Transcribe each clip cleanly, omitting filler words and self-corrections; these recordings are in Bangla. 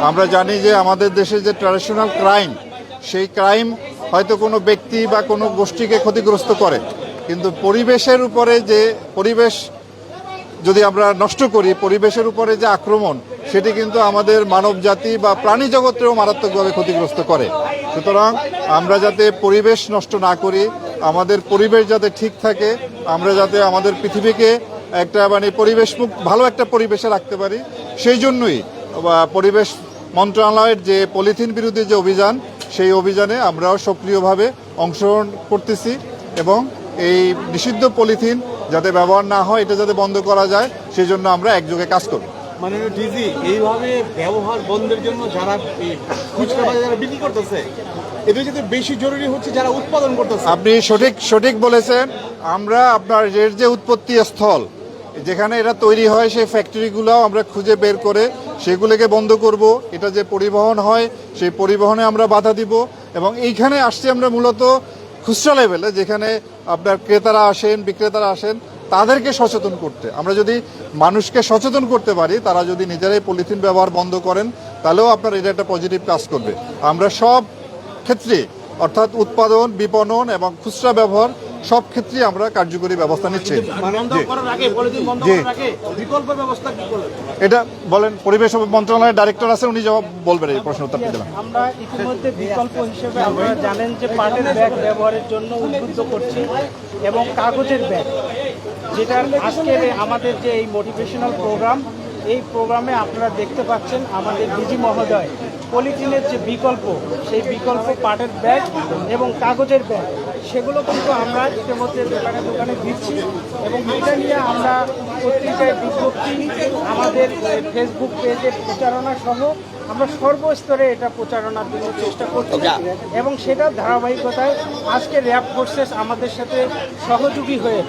আমরা জানি যে আমাদের দেশে যে ট্র্যাডিশনাল ক্রাইম, সেই ক্রাইম হয়তো কোনো ব্যক্তি বা কোনো গোষ্ঠীকে ক্ষতিগ্রস্ত করে, কিন্তু পরিবেশের উপরে যে পরিবেশ যদি আমরা নষ্ট করি, পরিবেশের উপরে যে আক্রমণ, সেটি কিন্তু আমাদের মানব জাতি বা প্রাণী জগতেও মারাত্মকভাবে ক্ষতিগ্রস্ত করে। সুতরাং আমরা যাতে পরিবেশ নষ্ট না করি, আমাদের পরিবেশ যাতে ঠিক থাকে, আমরা যাতে আমাদের পৃথিবীকে একটা পরিবেশ ভালো একটা পরিবেশে রাখতে পারি, সেই জন্যই পরিবেশ মন্ত্রণালয়ের যে পলিথিন বিরোধী যে অভিযান, সেই অভিযানে আমরাও সক্রিয়ভাবে অংশগ্রহণ করতেছি এবং এই নিষিদ্ধ পলিথিন যাতে ব্যবহার না হয়, এটা যাতে বন্ধ করা যায়, সেই জন্য আমরা একযোগে কাজ করব। মাননীয় ডিজি, এইভাবে ব্যবহার বন্ধের জন্য যারা খুচরা বাজারে যারা বিক্রি করতেছে, এদের যাতে বেশি জরুরি হচ্ছে যারা উৎপাদন করতেছে। আপনি সঠিক বলেছেন। আমরা আপনার এর যে উৎপত্তি স্থল, যেখানে এটা তৈরি হয়, সেই ফ্যাক্টরিগুলো আমরা খুঁজে বের করে সেগুলোকে বন্ধ করব। এটা যে পরিবহন হয়, সেই পরিবহনে আমরা বাধা দিব এবং এইখানে আসছি আমরা মূলত খুচরা লেভেলে, যেখানে আপনার ক্রেতারা আসেন, বিক্রেতারা আসেন, তাদেরকে সচেতন করতে। আমরা যদি মানুষকে সচেতন করতে পারি, তারা যদি নিজেরাই পলিথিন ব্যবহার বন্ধ করেন, তাহলেও আপনার এটা একটা পজিটিভ কাজ করবে। আমরা সব ক্ষেত্রে, অর্থাৎ উৎপাদন, বিপণন এবং খুচরা ব্যবহার, সব ক্ষেত্রে আমরা কার্যকরী ব্যবস্থা নিচ্ছি। এটা বলেন, পরিবেশ মন্ত্রণালয়ের ডাইরেক্টর আছেন, উনি জবাব বলবেন, এই প্রশ্ন উত্তর দিবেন। আমরা ইতিমধ্যে বিকল্প হিসেবে আপনারা জানেন যে পাটের ব্যাগ ব্যবহারের জন্য উদ্বুদ্ধ করছি এবং কাগজের ব্যাগ, যেটা আজকের আমাদের যে এই মোটিভেশনাল প্রোগ্রাম, এই প্রোগ্রামে আপনারা দেখতে পাচ্ছেন আমাদের ডিজি মহোদয় পলিথিনের যে বিকল্প, সেই বিকল্প পাটের ব্যাগ এবং কাগজের ব্যাগ, সেগুলো কিন্তু আমরা ইতিমধ্যে দোকানে দোকানে দিচ্ছি এবং এটা নিয়ে আমরা পত্রিকায় বিজ্ঞপ্তি, আমাদের ফেসবুক পেজে প্রচারণা সহ আমরা সর্বস্তরে এটা প্রচারণার জন্য চেষ্টা করছি এবং সেটার ধারাবাহিকতায় আজকে র্যাব ফোর্সেস আমাদের সাথে সহযোগী হয়ে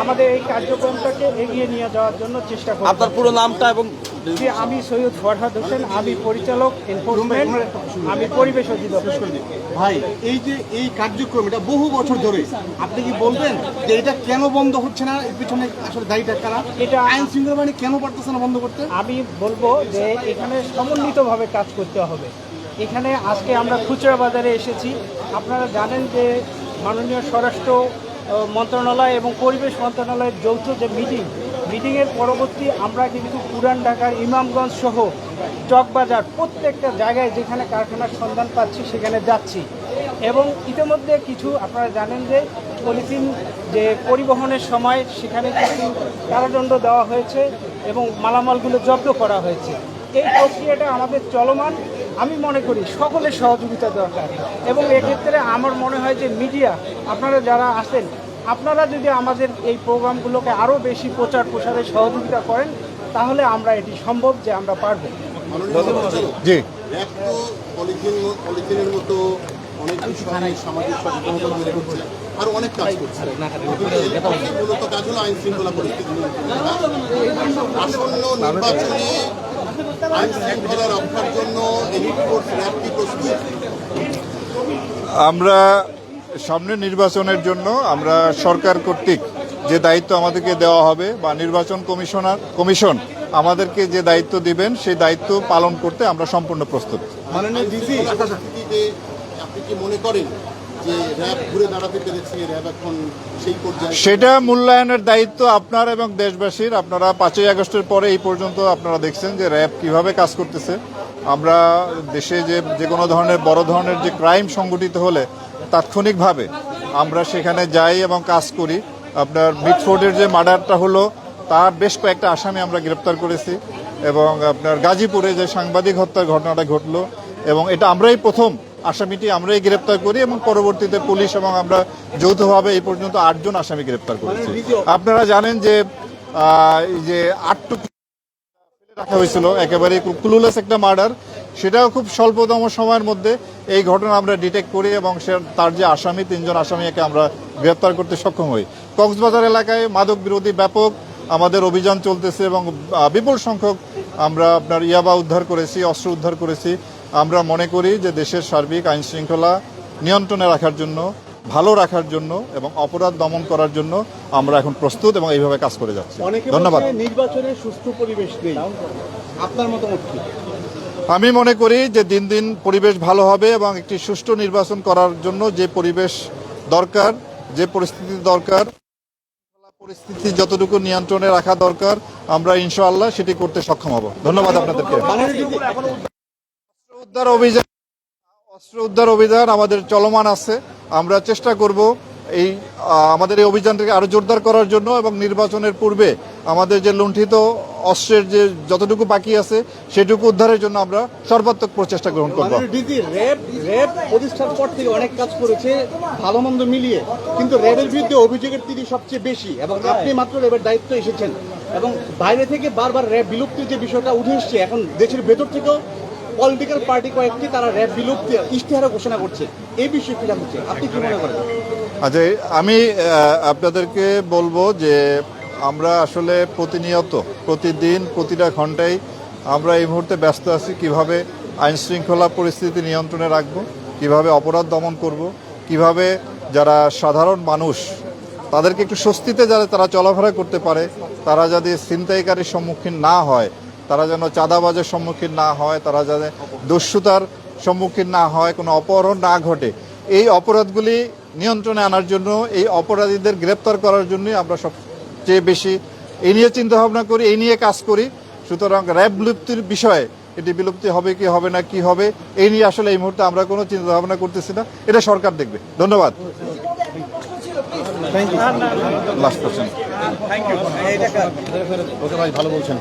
আমাদের এই কার্যক্রমটাকে এগিয়ে নিয়ে যাওয়ার জন্য চেষ্টা করছি। আপনার পুরো নামটা এবং আমি সৈয়দ ফরহাদ হোসেন, আমি পরিচালক এনফোর্সমেন্ট, আমি পরিবেশ অধিদপ্তর। ভাই, এই যে এই কার্যক্রম, এটা বহু বছর ধরে, আপনি কি বলবেন যে এটা কেন বন্ধ হচ্ছে না? এর পিছনে আসলে দায়ীটা কারা? এটা আইন শৃঙ্খলা বাহিনী কেন পারতেছে না বন্ধ করতে? আমি বলবো যে এখানে সমন্বিতভাবে কাজ করতে হবে। এখানে আজকে আমরা খুচরা বাজারে এসেছি, আপনারা জানেন যে মাননীয় স্বরাষ্ট্র মন্ত্রণালয় এবং পরিবেশ মন্ত্রণালয়ের যৌথ যে মিটিংয়ের পরবর্তী আমরা কিন্তু পুরান ঢাকার ইমামগঞ্জ সহ চকবাজার প্রত্যেকটা জায়গায় যেখানে কারখানার সন্ধান পাচ্ছি সেখানে যাচ্ছি এবং ইতিমধ্যে কিছু আপনারা জানেন যে পলিথিন যে পরিবহনের সময় সেখানে কিছু কারাদণ্ড দেওয়া হয়েছে এবং মালামালগুলো জব্দ করা হয়েছে। এই প্রক্রিয়াটা আমাদের চলমান। আমি মনে করি সকলের সহযোগিতা দরকার এবং এক্ষেত্রে আমার মনে হয় যে মিডিয়া, আপনারা যারা আছেন, আপনারা যদি আমাদের এই প্রোগ্রামগুলোকে আরও বেশি প্রচার প্রসারে সহযোগিতা করেন, তাহলে আমরা এটি সম্ভব যে আমরা পারবো। জি, পলিথিনের মতো অনেক সামাজিক সচেতনতা তৈরি করছে, আরো অনেক কাজ করছে। মূলত কাজ হলো আইন শৃঙ্খলা পরিস্থিতি। আসন্ন নির্বাচনে আইন শৃঙ্খলা রক্ষার জন্য এলিট ফোর্স র্যাব কি প্রস্তুত? আমরা সামনে নির্বাচনের জন্য আমরা সরকার কর্তৃক যে দায়িত্ব আমাদেরকে দেওয়া হবে বা নির্বাচন কমিশন আমাদেরকে যে দায়িত্ব দিবেন, সেই দায়িত্ব পালন করতে আমরা সম্পূর্ণ প্রস্তুত। মাননীয় ডিজি, আপনি কি মনে করেন যে র্যাব ঘুরে দাঁড়াতে পেরেছে, র্যাব এখন সেই পর্যায়ে? সেটা মূল্যায়নের দায়িত্ব আপনার এবং দেশবাসীর। আপনারা 5ই আগস্টের পরে এই পর্যন্ত আপনারা দেখছেন যে র্যাব কিভাবে কাজ করতেছে। আমরা দেশে যে কোনো ধরনের বড় ধরনের যে ক্রাইম সংগঠিত হলে তাৎক্ষণিকভাবে আমরা সেখানে যাই এবং কাজ করি। আপনার মিটফোর্ডের যে মার্ডারটা হলো, তার বেশ কয়েকটা আসামি আমরা গ্রেপ্তার করেছি এবং আপনার গাজীপুরে যে সাংবাদিক হত্যার ঘটনাটা ঘটলো, এবং এটা আমরাই প্রথম আসামিটি আমরাই গ্রেপ্তার করি এবং পরবর্তীতে পুলিশ এবং আমরা যৌথভাবে এই পর্যন্ত 8 জন আসামি গ্রেপ্তার করেছি। আপনারা জানেন যে এই যে 8 রাখা হয়েছিল, একেবারে ক্লুলেস একটা মার্ডার, সেটাও খুব স্বল্পতম সময়ের মধ্যে এই ঘটনা আমরা ডিটেক্ট করি এবং তার যে আসামি, 3 জন আসামিকে আমরা গ্রেপ্তার করতে সক্ষম হই। কক্সবাজার এলাকায় মাদক বিরোধী ব্যাপক আমাদের অভিযান চলতেছে এবং বিপুল সংখ্যক আমরা আপনার ইয়াবা উদ্ধার করেছি, অস্ত্র উদ্ধার করেছি। আমরা মনে করি যে দেশের সার্বিক আইন শৃঙ্খলা নিয়ন্ত্রণে রাখার জন্য, ভালো রাখার জন্য এবং অপরাধ দমন করার জন্য আমরা এখন প্রস্তুত এবং এইভাবে কাজ করে যাচ্ছি। ধন্যবাদ। নির্বাচনে সুস্থ পরিবেশ নেই, আপনার মতামত কি? আমি মনে করি যে দিন দিন পরিবেশ ভালো হবে এবং একটি সুষ্ঠু নির্বাচন করার জন্য যে পরিবেশ দরকার, যে পরিস্থিতি দরকার, পরিস্থিতি যতটুকু নিয়ন্ত্রণে রাখা দরকার, আমরা ইনশাআল্লাহ সেটি করতে সক্ষম হব। ধন্যবাদ আপনাদেরকে। অস্ত্র উদ্ধার অভিযান আমাদের চলমান আছে। আমরা চেষ্টা করব এই আমাদের এই অভিযানটাকে আরো জোরদার করার জন্য এবং নির্বাচনের পূর্বে আমাদের যে লুণ্ঠিত অস্ত্রের যে যতটুকু বাকি আছে সেটুকু উদ্ধারের জন্য আমরা সর্বাত্মক প্রচেষ্টা গ্রহণ করব। ডিজি র্যাব প্রতিষ্ঠার পর থেকে অনেক কাজ করেছে ভালো মন্দ মিলিয়ে, কিন্তু র্যাবের বিরুদ্ধে অভিযোগের তিনি সবচেয়ে বেশি এবং আপনি মাত্র র্যাবের দায়িত্ব এসেছেন এবং বাইরে থেকে বারবার র্যাব বিলুপ্তির যে বিষয়টা উঠে এসছে, এখন দেশের ভেতর থেকেও পলিটিক্যাল পার্টি কয়েকটি তারা র্যাব বিলুপ্তির ইশতেহারও ঘোষণা করছে। এই বিষয়ে কি জানতে চাই, আপনি কি মনে করেন? আচ্ছা, আমি আপনাদেরকে বলবো যে আমরা আসলে প্রতিনিয়ত প্রতিদিন প্রতিটা ঘন্টায় আমরা এই মুহূর্তে ব্যস্ত আছি কিভাবে আইন শৃঙ্খলা পরিস্থিতি নিয়ন্ত্রণে রাখবো, কিভাবে অপরাধ দমন করব, কিভাবে যারা সাধারণ মানুষ তাদেরকে একটু স্বস্তিতে যারা তারা চলাফেরা করতে পারে, তারা যাতে ছিনতাইকারীর সম্মুখীন না হয়, তারা যেন চাঁদাবাজের সম্মুখীন না হয়, তারা যাতে দস্যুতার সম্মুখীন না হয়, কোনো অপহরণ না ঘটে, এই অপরাধগুলি নিয়ন্ত্রণে আনার জন্য, এই অপরাধীদের গ্রেপ্তার করার জন্যই আমরা সবচেয়ে বেশি এই নিয়ে চিন্তা ভাবনা করি, এই নিয়ে কাজ করি। সুতরাং র্যাব বিলুপ্তির বিষয়ে এটি বিলুপ্তি হবে কি হবে না কি হবে এই নিয়ে আসলে এই মুহূর্তে আমরা কোনো চিন্তা ভাবনা করতেছি না, এটা সরকার দেখবে। ধন্যবাদ। Last question. ওকে ভাই, ভালো বলছেন।